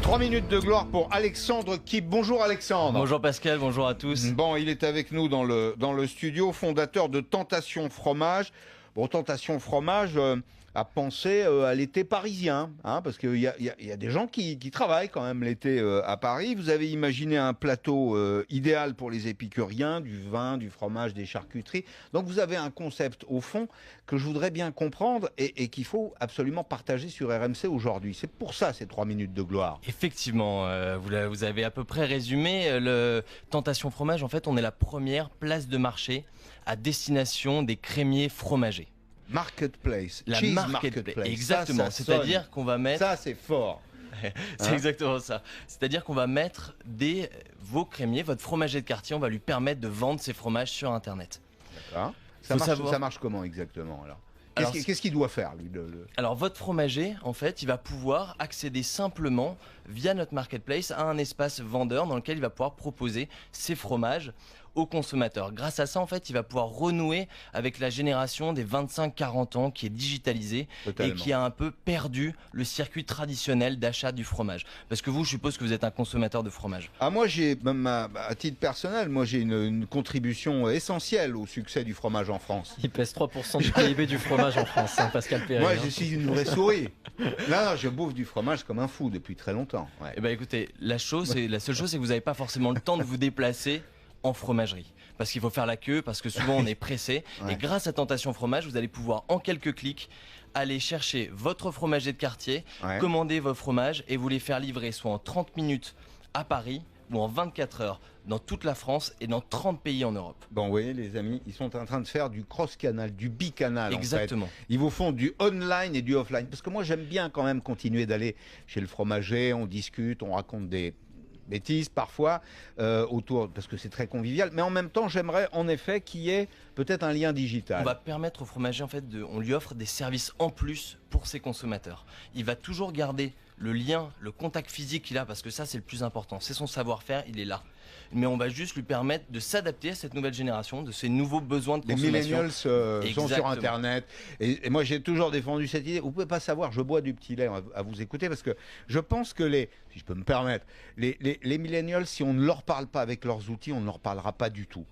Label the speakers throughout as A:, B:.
A: 3 minutes de gloire pour Alexandre Kipp. Bonjour Alexandre.
B: Bonjour Pascal, bonjour à tous.
A: Bon, il est avec nous dans le studio, fondateur de Tentation Fromage. Bon, Tentation Fromage a pensé à l'été parisien, hein, parce qu'il y a des gens qui travaillent quand même l'été à Paris. Vous avez imaginé un plateau idéal pour les épicuriens, du vin, du fromage, des charcuteries. Donc vous avez un concept au fond que je voudrais bien comprendre et qu'il faut absolument partager sur RMC aujourd'hui. C'est pour ça ces 3 minutes de gloire.
B: Effectivement, vous avez à peu près résumé. Le Tentation Fromage, en fait, on est la première place de marché à destination des crémiers fromagers.
A: Marketplace,
B: La
A: cheese
B: marketplace. Exactement,
A: c'est-à-dire
B: qu'on va mettre...
A: Ça, c'est fort.
B: C'est exactement ça. C'est-à-dire qu'on va mettre vos crémiers, votre fromager de quartier, on va lui permettre de vendre ses fromages sur Internet.
A: D'accord. Ça marche comment exactement alors ? Qu'est-ce qu'il doit faire lui
B: Alors votre fromager, en fait, il va pouvoir accéder simplement via notre marketplace à un espace vendeur dans lequel il va pouvoir proposer ses fromages aux consommateurs. Grâce à ça, en fait, il va pouvoir renouer avec la génération des 25-40 ans qui est digitalisée. Totalement. Et qui a un peu perdu le circuit traditionnel d'achat du fromage. Parce que vous, je suppose que vous êtes un consommateur de fromage.
A: Ah, moi, à titre personnel, j'ai une contribution essentielle au succès du fromage en France.
C: Il pèse 3% du PIB du fromage en France, hein, Pascal Perry.
A: Moi, je suis une vraie souris. Là, je bouffe du fromage comme un fou depuis très longtemps. Ouais.
B: Eh ben, écoutez, la seule chose, c'est que vous n'avez pas forcément le temps de vous déplacer en fromagerie. Parce qu'il faut faire la queue, parce que souvent on est pressé. Ouais. Et grâce à Tentation Fromage, vous allez pouvoir en quelques clics aller chercher votre fromager de quartier, commander vos fromages et vous les faire livrer soit en 30 minutes à Paris ou en 24 heures dans toute la France et dans 30 pays en Europe.
A: Bon, vous voyez les amis, ils sont en train de faire du cross-canal, du bicanal.
B: Exactement.
A: En fait. Ils vous font du online et du offline. Parce que moi j'aime bien quand même continuer d'aller chez le fromager, on discute, on raconte des bêtises parfois autour, parce que c'est très convivial, mais en même temps j'aimerais en effet qu'il y ait peut-être un lien digital.
B: On va permettre au fromager, en fait, on lui offre des services en plus pour ses consommateurs. Il va toujours garder le lien, le contact physique qu'il a, parce que ça c'est le plus important, c'est son savoir-faire, il est là. Mais on va juste lui permettre de s'adapter à cette nouvelle génération, de ces nouveaux besoins de consommation.
A: Les millennials sont sur Internet. Et moi, j'ai toujours défendu cette idée. Vous ne pouvez pas savoir, je bois du petit lait à vous écouter, parce que je pense que si je peux me permettre, les millennials, si on ne leur parle pas avec leurs outils, on ne leur parlera pas du tout.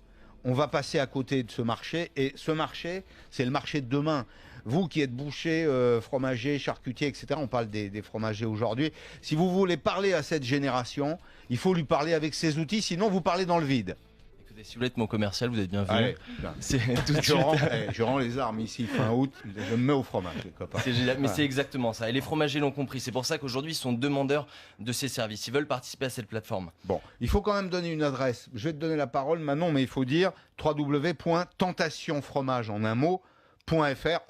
A: On va passer à côté de ce marché, et ce marché, c'est le marché de demain. Vous qui êtes boucher, fromager, charcutier, etc., on parle des fromagers aujourd'hui. Si vous voulez parler à cette génération, il faut lui parler avec ses outils, sinon vous parlez dans le vide.
B: Écoutez, si vous voulez être mon commercial, vous êtes bienvenu.
A: Je rends les armes ici fin août, je me mets au fromage, les copains.
B: C'est génial, mais c'est exactement ça. Et les fromagers l'ont compris. C'est pour ça qu'aujourd'hui, ils sont demandeurs de ces services. Ils veulent participer à cette plateforme.
A: Bon, il faut quand même donner une adresse. Je vais te donner la parole, Manon, mais il faut dire www.tentationfromage en un mot. .fr/.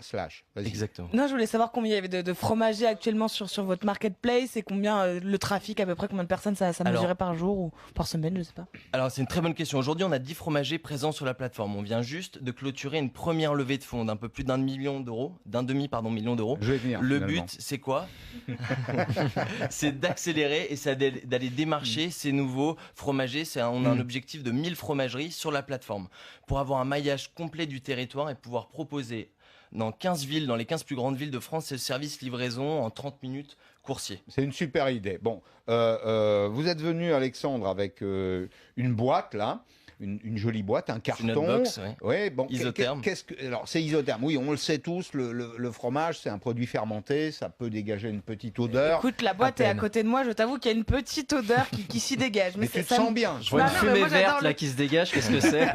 B: Exactement.
D: Non, je voulais savoir combien il y avait de fromagers actuellement sur votre marketplace et combien le trafic, à peu près combien de personnes ça mesurait par jour ou par semaine, je sais pas.
B: Alors c'est une très bonne question. Aujourd'hui, on a 10 fromagers présents sur la plateforme. On vient juste de clôturer une première levée de fonds d'un peu plus d'un demi-million d'euros.
A: Je vais venir.
B: Le but, c'est quoi? C'est d'accélérer et c'est d'aller démarcher ces nouveaux fromagers. On a un objectif de 1000 fromageries sur la plateforme pour avoir un maillage complet du territoire et pouvoir proposer dans 15 villes, dans les 15 plus grandes villes de France, c'est le service livraison en 30 minutes coursier.
A: C'est une super idée. Bon, vous êtes venu, Alexandre, avec une boîte, là, une jolie boîte, un carton.
B: Une box, oui.
A: Ouais, bon,
B: isotherme.
A: Alors, c'est isotherme, oui, on le sait tous, le fromage, c'est un produit fermenté, ça peut dégager une petite odeur.
D: Écoute, la boîte est à côté de moi, je t'avoue qu'il y a une petite odeur qui s'y dégage.
A: Mais tu te sens bien.
C: Je vois une fumée verte là qui se dégage, qu'est-ce que c'est?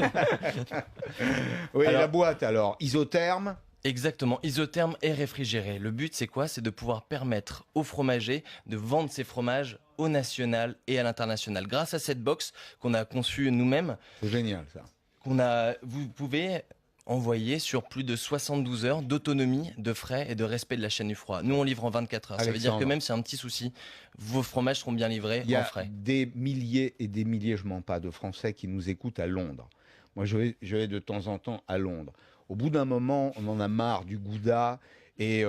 A: Oui, la boîte, alors, isotherme.
B: Exactement, isotherme et réfrigéré. Le but, c'est quoi? C'est de pouvoir permettre aux fromagers de vendre ces fromages au national et à l'international. Grâce à cette box qu'on a conçue nous-mêmes.
A: C'est génial, ça.
B: Vous pouvez envoyer sur plus de 72 heures d'autonomie, de frais et de respect de la chaîne du froid. Nous, on livre en 24 heures.
A: Alexandre.
B: Ça veut dire que même si un petit souci, vos fromages seront bien livrés en frais.
A: Il y a des milliers et des milliers, je mens pas, de Français qui nous écoutent à Londres. Moi, je vais de temps en temps à Londres. Au bout d'un moment, on en a marre du gouda et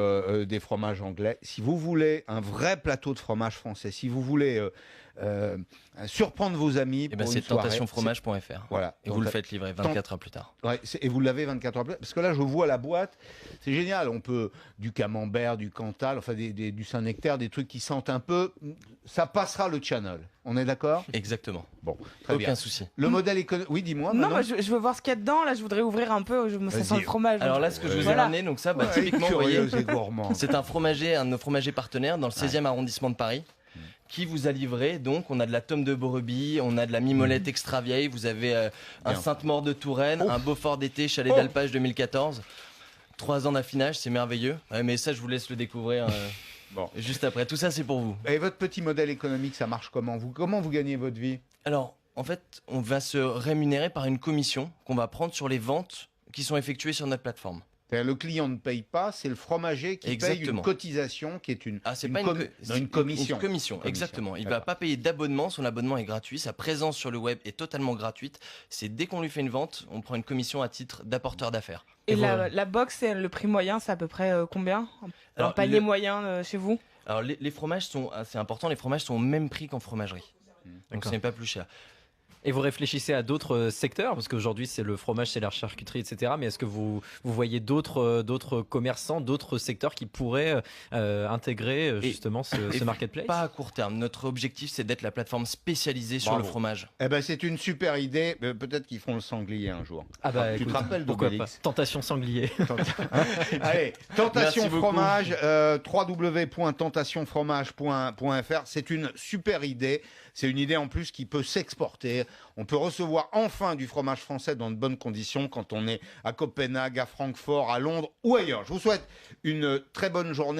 A: des fromages anglais. Si vous voulez un vrai plateau de fromage français, si vous voulez surprendre vos amis,
B: et c'est tentationfromage.fr.
A: Voilà.
B: Et vous le faites livrer 24 heures plus tard.
A: Ouais, et vous l'avez 24 heures plus tard. Parce que là, je vois la boîte, c'est génial. On peut du camembert, du Cantal, enfin du Saint-Nectaire, des trucs qui sentent un peu. Ça passera le channel. On est d'accord?
B: Exactement.
A: Bon, très bien.
B: Aucun souci.
A: Le modèle économique. Oui, dis-moi.
D: Non, moi, je veux voir ce qu'il y a dedans. Là, je voudrais ouvrir un peu. Ça sent le fromage.
B: Alors là, ce que je vous ai ramené, donc ça, typiquement, vous voyez, c'est un de nos fromagers partenaires dans le 16e arrondissement de Paris, qui vous a livré. Donc, on a de la tome de brebis, on a de la mimolette extra vieille, vous avez un Sainte-Maure de Touraine, un Beaufort d'été, chalet d'alpage 2014. 3 ans d'affinage, c'est merveilleux. Ouais, mais ça, je vous laisse le découvrir juste après. Tout ça, c'est pour vous.
A: Et votre petit modèle économique, ça marche comment? Comment vous gagnez votre vie?
B: Alors, en fait, on va se rémunérer par une commission qu'on va prendre sur les ventes qui sont effectuées sur notre plateforme.
A: Le client ne paye pas, c'est le fromager qui paye une cotisation qui est une commission.
B: Une commission, exactement. Il ne va pas payer d'abonnement, son abonnement est gratuit, sa présence sur le web est totalement gratuite. C'est dès qu'on lui fait une vente, on prend une commission à titre d'apporteur d'affaires.
D: Et la box, le prix moyen, c'est à peu près combien? Un panier moyen chez vous?
B: Alors les fromages sont, c'est important, les fromages sont au même prix qu'en fromagerie. Donc ce n'est pas plus cher.
C: Et vous réfléchissez à d'autres secteurs, parce qu'aujourd'hui c'est le fromage, c'est la charcuterie, etc. Mais est-ce que vous voyez d'autres commerçants, d'autres secteurs qui pourraient intégrer justement ce marketplace?
B: Pas à court terme. Notre objectif, c'est d'être la plateforme spécialisée sur le fromage.
A: Eh ben, c'est une super idée. Peut-être qu'ils feront le sanglier un jour.
C: Ah bah,
A: tu
C: écoute,
A: te rappelles
C: pourquoi
A: d'Obélix?
C: pas. Tentation sanglier.
A: Allez, Tentation Fromage, www.tentationfromage.fr. C'est une super idée. C'est une idée en plus qui peut s'exporter. On peut recevoir enfin du fromage français dans de bonnes conditions quand on est à Copenhague, à Francfort, à Londres ou ailleurs. Je vous souhaite une très bonne journée.